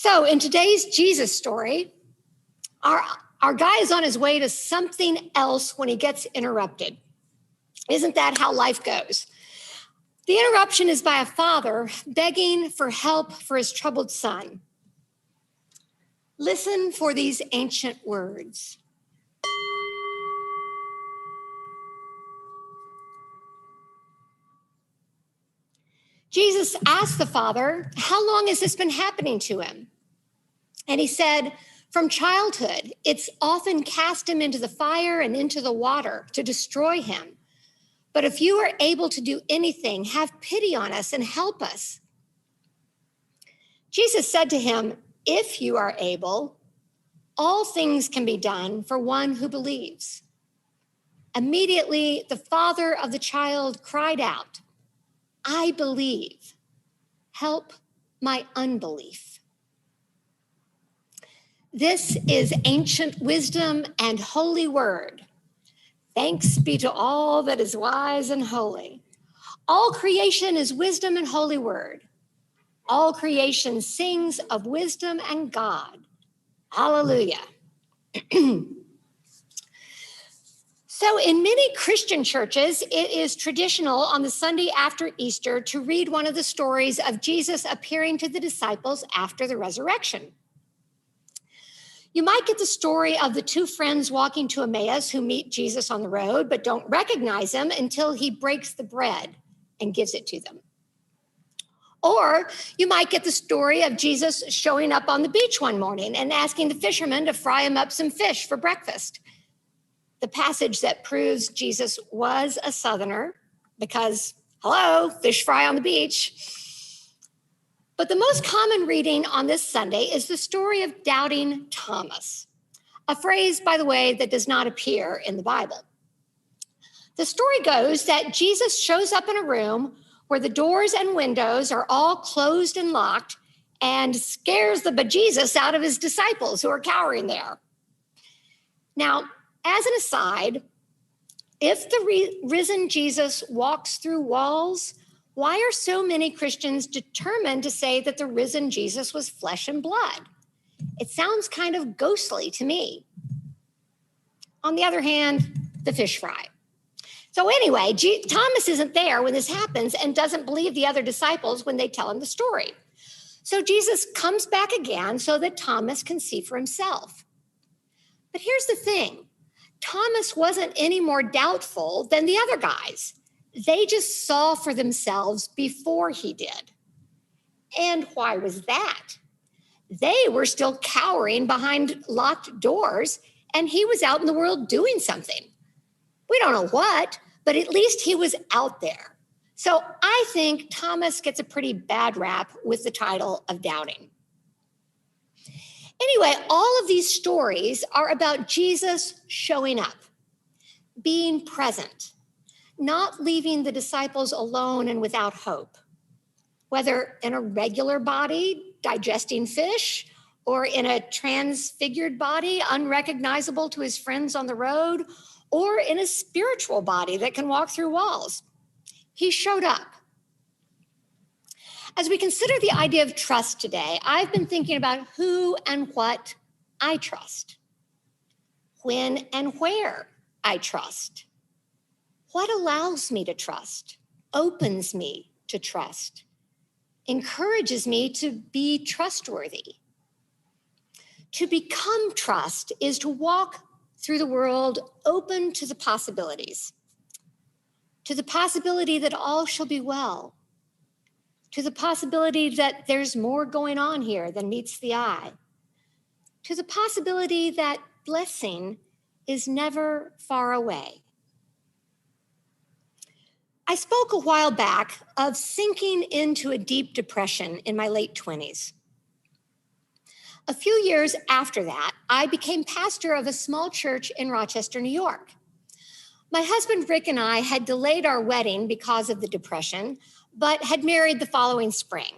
So in today's Jesus story, our guy is on his way to something else when he gets interrupted. Isn't that how life goes? The interruption is by a father begging for help for his troubled son. Listen for these ancient words. Jesus asked the father, how long has this been happening to him? And he said, from childhood, it's often cast him into the fire and into the water to destroy him. But if you are able to do anything, have pity on us and help us. Jesus said to him, if you are able, all things can be done for one who believes. Immediately, the father of the child cried out, I believe. Help my unbelief. This is ancient wisdom and holy word. Thanks be to all that is wise and holy. All creation is wisdom and holy word. All creation sings of wisdom and God. Hallelujah. So in many Christian churches, it is traditional on the Sunday after Easter to read one of the stories of Jesus appearing to the disciples after the resurrection. You might get the story of the two friends walking to Emmaus who meet Jesus on the road, but don't recognize him until he breaks the bread and gives it to them. Or you might get the story of Jesus showing up on the beach one morning and asking the fishermen to fry him up some fish for breakfast. The passage that proves Jesus was a Southerner because, hello, fish fry on the beach. But the most common reading on this Sunday is the story of doubting Thomas, a phrase, by the way, that does not appear in the Bible. The story goes that Jesus shows up in a room where the doors and windows are all closed and locked and scares the bejesus out of his disciples who are cowering there. Now, as an aside, if the risen Jesus walks through walls, why are so many Christians determined to say that the risen Jesus was flesh and blood? It sounds kind of ghostly to me. On the other hand, the fish fry. So anyway, Thomas isn't there when this happens and doesn't believe the other disciples when they tell him the story. So Jesus comes back again so that Thomas can see for himself. But here's the thing. Thomas wasn't any more doubtful than the other guys. They just saw for themselves before he did. And why was that? They were still cowering behind locked doors, and he was out in the world doing something. We don't know what, but at least he was out there. So I think Thomas gets a pretty bad rap with the title of doubting. Anyway, all of these stories are about Jesus showing up, being present, not leaving the disciples alone and without hope, whether in a regular body digesting fish or in a transfigured body unrecognizable to his friends on the road, or in a spiritual body that can walk through walls. He showed up. As we consider the idea of trust today, I've been thinking about who and what I trust, when and where I trust, what allows me to trust, opens me to trust, encourages me to be trustworthy. To become trust is to walk through the world open to the possibilities, to the possibility that all shall be well, to the possibility that there's more going on here than meets the eye, to the possibility that blessing is never far away. I spoke a while back of sinking into a deep depression in my late 20s. A few years after that, I became pastor of a small church in Rochester, New York. My husband, Rick, and I had delayed our wedding because of the depression, but had married the following spring.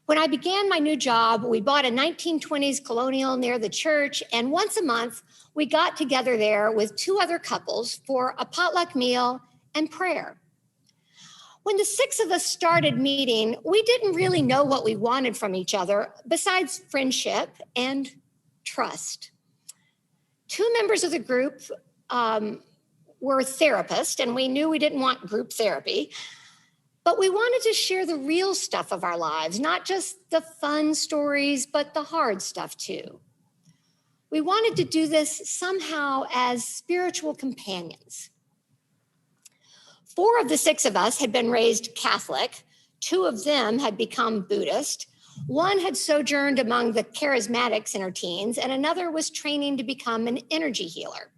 When I began my new job, we bought a 1920s colonial near the church, and once a month, we got together there with two other couples for a potluck meal and prayer. When the six of us started meeting, we didn't really know what we wanted from each other besides friendship and trust. Two members of the group were therapists, and we knew we didn't want group therapy, but we wanted to share the real stuff of our lives, not just the fun stories, but the hard stuff too. We wanted to do this somehow as spiritual companions. 4 of the 6 of us had been raised Catholic. 2 of them had become Buddhist. 1 had sojourned among the charismatics in her teens, and another was training to become an energy healer.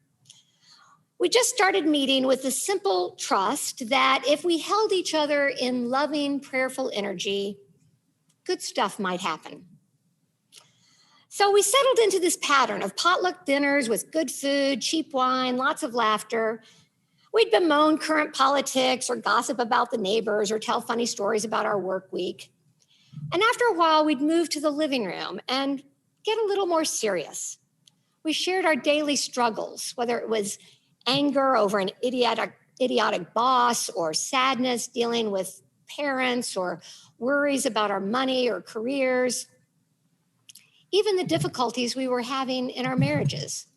We just started meeting with the simple trust that if we held each other in loving, prayerful energy, good stuff might happen. So we settled into this pattern of potluck dinners with good food, cheap wine, lots of laughter. We'd bemoan current politics or gossip about the neighbors or tell funny stories about our work week. And after a while, we'd move to the living room and get a little more serious. We shared our daily struggles, whether it was anger over an idiotic boss, or sadness dealing with parents, or worries about our money or careers, even the difficulties we were having in our marriages.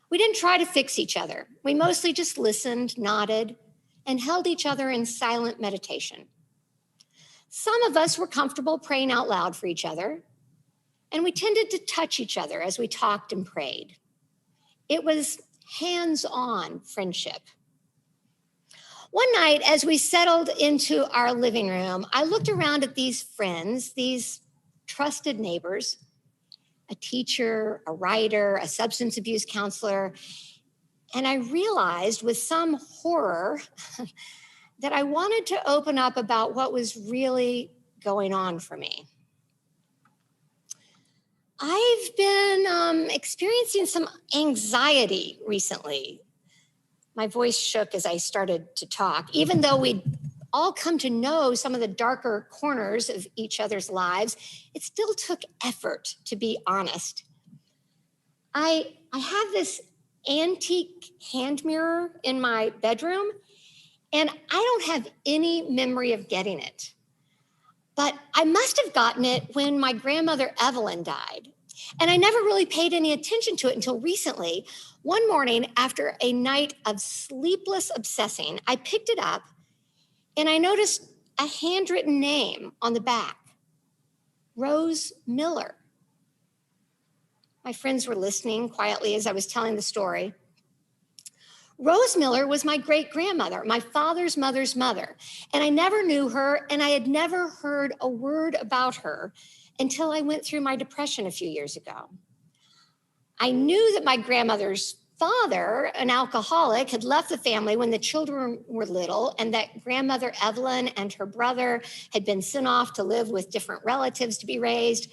We didn't try to fix each other. We mostly just listened, nodded, and held each other in silent meditation. Some of us were comfortable praying out loud for each other, and we tended to touch each other as we talked and prayed. It was hands-on friendship. One night, as we settled into our living room, I looked around at these friends, these trusted neighbors, a teacher, a writer, a substance abuse counselor, and I realized with some horror that I wanted to open up about what was really going on for me. I've been experiencing some anxiety recently. My voice shook as I started to talk, even though we'd all come to know some of the darker corners of each other's lives. It still took effort, to be honest. I have this antique hand mirror in my bedroom, and I don't have any memory of getting it. But I must have gotten it when my grandmother Evelyn died. And I never really paid any attention to it until recently. One morning, after a night of sleepless obsessing, I picked it up and I noticed a handwritten name on the back, Rose Miller. My friends were listening quietly as I was telling the story. Rose Miller was my great-grandmother, my father's mother's mother, and I never knew her, and I had never heard a word about her until I went through my depression a few years ago. I knew that my grandmother's father, an alcoholic, had left the family when the children were little, and that grandmother Evelyn and her brother had been sent off to live with different relatives to be raised.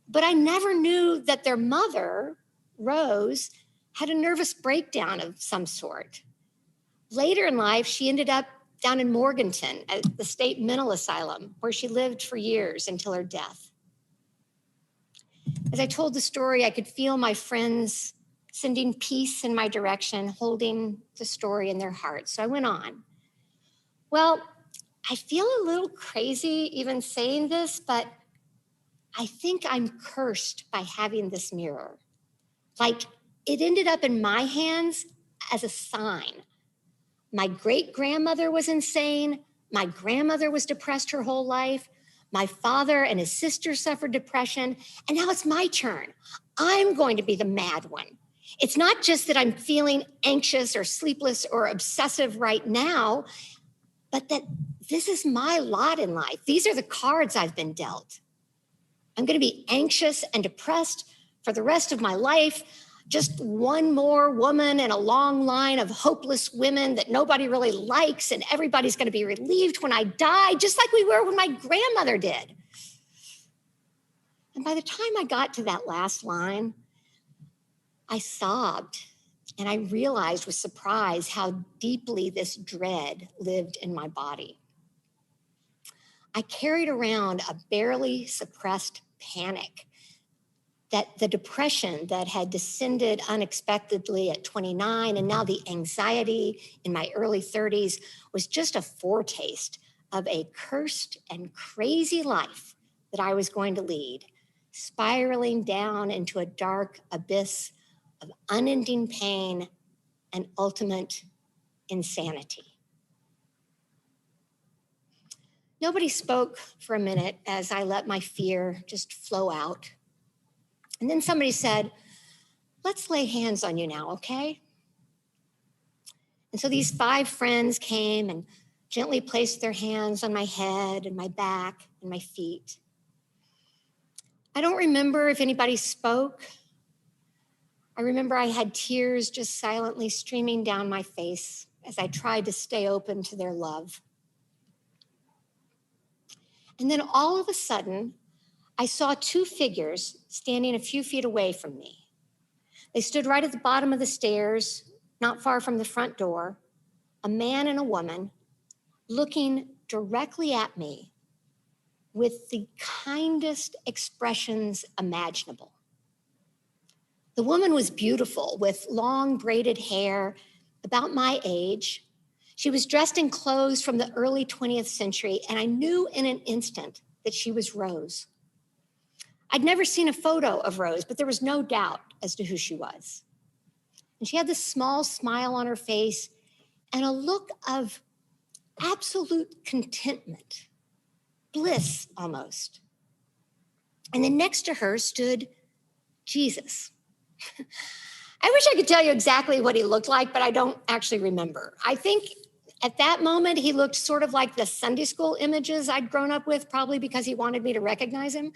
But I never knew that their mother, Rose, had a nervous breakdown of some sort. Later in life, she ended up down in Morganton at the state mental asylum, where she lived for years until her death. As I told the story, I could feel my friends sending peace in my direction, holding the story in their hearts. So I went on. Well, I feel a little crazy even saying this, but I think I'm cursed by having this mirror. Like, it ended up in my hands as a sign. My great-grandmother was insane. My grandmother was depressed her whole life. My father and his sister suffered depression. And now it's my turn. I'm going to be the mad one. It's not just that I'm feeling anxious or sleepless or obsessive right now, but that this is my lot in life. These are the cards I've been dealt. I'm going to be anxious and depressed for the rest of my life. Just one more woman in a long line of hopeless women that nobody really likes, and everybody's going to be relieved when I die, just like we were when my grandmother did. And by the time I got to that last line, I sobbed, and I realized with surprise how deeply this dread lived in my body. I carried around a barely suppressed panic that the depression that had descended unexpectedly at 29 and now the anxiety in my early 30s was just a foretaste of a cursed and crazy life that I was going to lead, spiraling down into a dark abyss of unending pain and ultimate insanity. Nobody spoke for a minute as I let my fear just flow out. And then somebody said, "Let's lay hands on you now, okay?" And so these 5 friends came and gently placed their hands on my head and my back and my feet. I don't remember if anybody spoke. I remember I had tears just silently streaming down my face as I tried to stay open to their love. And then all of a sudden, I saw 2 figures standing a few feet away from me. They stood right at the bottom of the stairs, not far from the front door, a man and a woman, looking directly at me with the kindest expressions imaginable. The woman was beautiful, with long braided hair, about my age. She was dressed in clothes from the early 20th century, and I knew in an instant that she was Rose. I'd never seen a photo of Rose, but there was no doubt as to who she was. And she had this small smile on her face and a look of absolute contentment, bliss almost. And then next to her stood Jesus. I wish I could tell you exactly what he looked like, but I don't actually remember. I think at that moment, he looked sort of like the Sunday school images I'd grown up with, probably because he wanted me to recognize him.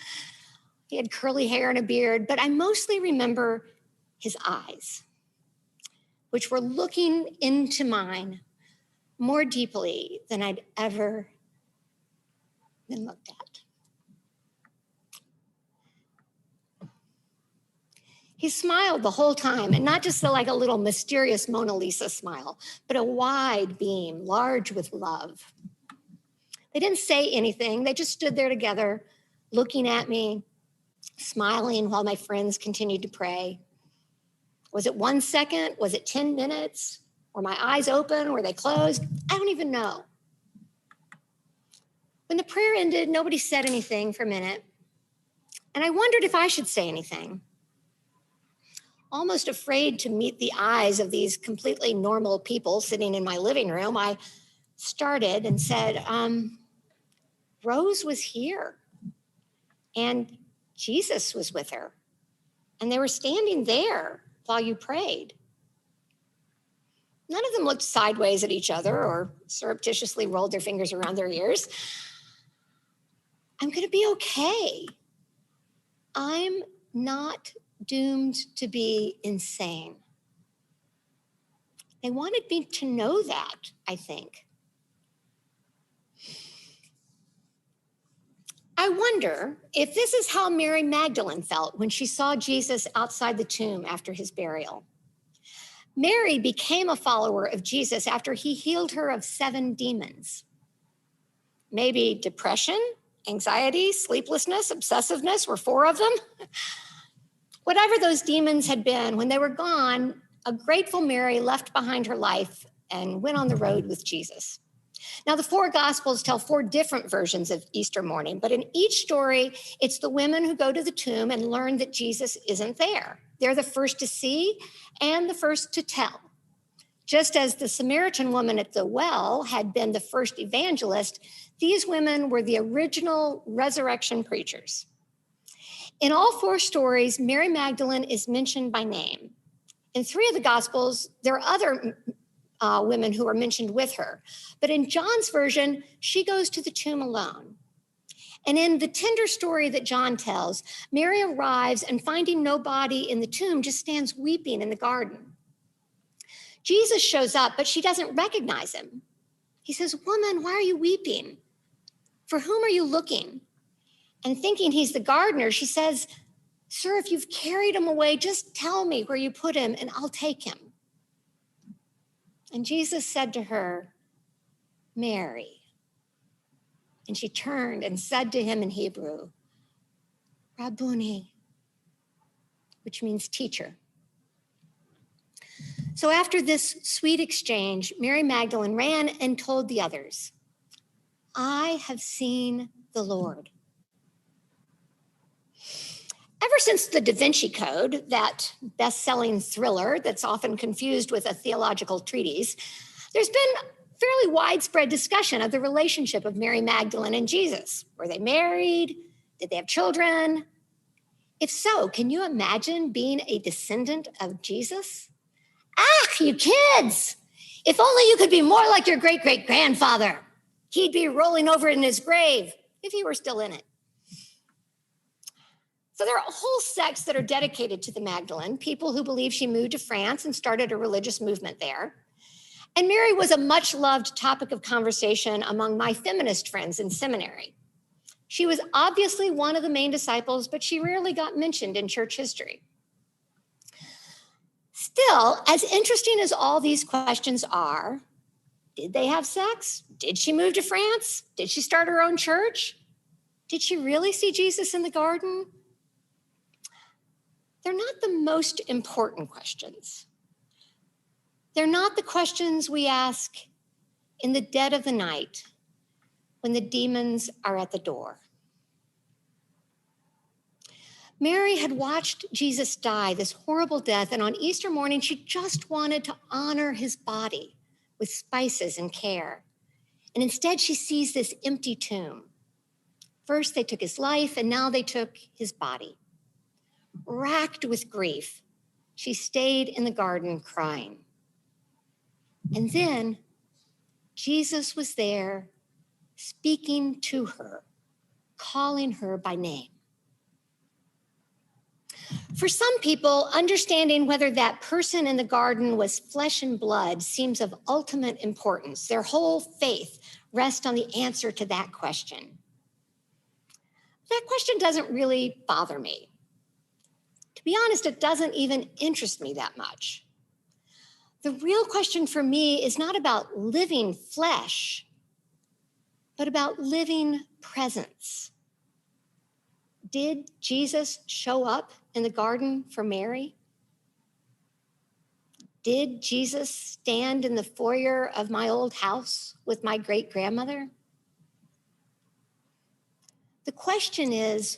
He had curly hair and a beard, but I mostly remember his eyes, which were looking into mine more deeply than I'd ever been looked at. He smiled the whole time, and not just like a little mysterious Mona Lisa smile, but a wide beam, large with love. They didn't say anything. They just stood there together, looking at me, smiling while my friends continued to pray. Was it 1 second? Was it 10 minutes? Were my eyes open? Were they closed? I don't even know. When the prayer ended, nobody said anything for a minute, and I wondered if I should say anything. Almost afraid to meet the eyes of these completely normal people sitting in my living room, I started and said, Rose was here, and Jesus was with her, and they were standing there while you prayed. None of them looked sideways at each other or surreptitiously rolled their fingers around their ears. I'm going to be okay. I'm not doomed to be insane. They wanted me to know that, I think. I wonder if this is how Mary Magdalene felt when she saw Jesus outside the tomb after his burial. Mary became a follower of Jesus after he healed her of 7 demons. Maybe depression, anxiety, sleeplessness, obsessiveness were 4 of them. Whatever those demons had been, when they were gone, a grateful Mary left behind her life and went on the road with Jesus. Now, the 4 Gospels tell 4 different versions of Easter morning, but in each story, it's the women who go to the tomb and learn that Jesus isn't there. They're the first to see and the first to tell. Just as the Samaritan woman at the well had been the first evangelist, these women were the original resurrection preachers. In all 4 stories, Mary Magdalene is mentioned by name. In 3 of the Gospels, there are other women who are mentioned with her. But in John's version, she goes to the tomb alone. And in the tender story that John tells, Mary arrives and finding no body in the tomb, just stands weeping in the garden. Jesus shows up, but she doesn't recognize him. He says, "Woman, why are you weeping? For whom are you looking?" And thinking he's the gardener, she says, "Sir, if you've carried him away, just tell me where you put him and I'll take him." And Jesus said to her, "Mary." And she turned and said to him in Hebrew, "Rabboni," which means teacher. So after this sweet exchange, Mary Magdalene ran and told the others. I have seen the Lord. Ever since the Da Vinci Code, that best-selling thriller that's often confused with a theological treatise, there's been fairly widespread discussion of the relationship of Mary Magdalene and Jesus. Were they married? Did they have children? If so, can you imagine being a descendant of Jesus? Ah, you kids! If only you could be more like your great-great-grandfather. He'd be rolling over in his grave if he were still in it. So there are whole sects that are dedicated to the Magdalene, people who believe she moved to France and started a religious movement there. And Mary was a much-loved topic of conversation among my feminist friends in seminary. She was obviously one of the main disciples, but she rarely got mentioned in church history. Still, as interesting as all these questions are, did they have sex? Did she move to France? Did she start her own church? Did she really see Jesus in the garden? They're not the most important questions. They're not the questions we ask in the dead of the night when the demons are at the door. Mary had watched Jesus die this horrible death, and on Easter morning, she just wanted to honor his body with spices and care. And instead, she sees this empty tomb. First, they took his life, and now they took his body. Racked with grief, she stayed in the garden crying. And then Jesus was there speaking to her, calling her by name. For some people, understanding whether that person in the garden was flesh and blood seems of ultimate importance. Their whole faith rests on the answer to that question. That question doesn't really bother me. To be honest, it doesn't even interest me that much. The real question for me is not about living flesh, but about living presence. Did Jesus show up in the garden for Mary? Did Jesus stand in the foyer of my old house with my great-grandmother? The question is,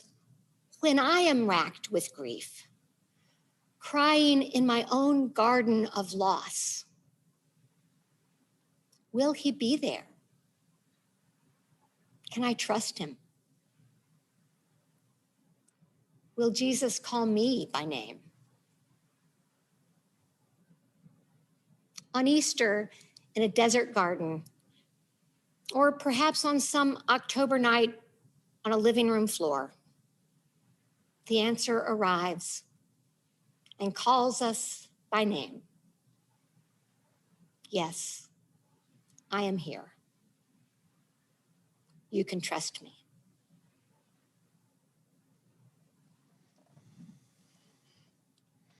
when I am racked with grief, crying in my own garden of loss, will he be there? Can I trust him? Will Jesus call me by name? On Easter, in a desert garden, or perhaps on some October night on a living room floor, the answer arrives and calls us by name. Yes, I am here. You can trust me.